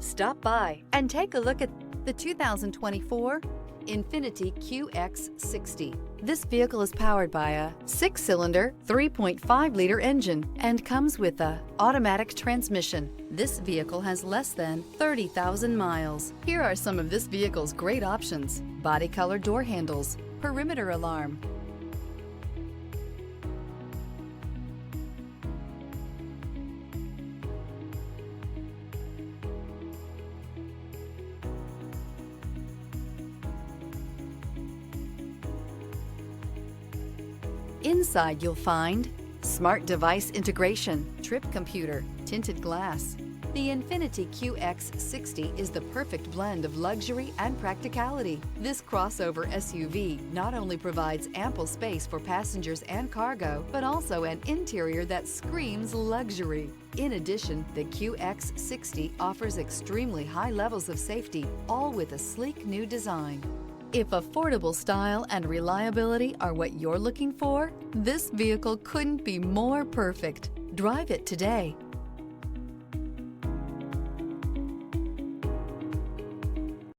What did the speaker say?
Stop by and take a look at the 2024 INFINITI QX60. This vehicle is powered by a 6-cylinder, 3.5-liter engine and comes with a automatic transmission. This vehicle has less than 30,000 miles. Here are some of this vehicle's great options: body color door handles, perimeter alarm, inside you'll find smart device integration, trip computer, tinted glass. The INFINITI QX60 is the perfect blend of luxury and practicality. This crossover SUV not only provides ample space for passengers and cargo, but also an interior that screams luxury. In addition, the QX60 offers extremely high levels of safety, all with a sleek new design. If affordable style and reliability are what you're looking for, this vehicle couldn't be more perfect. Drive it today.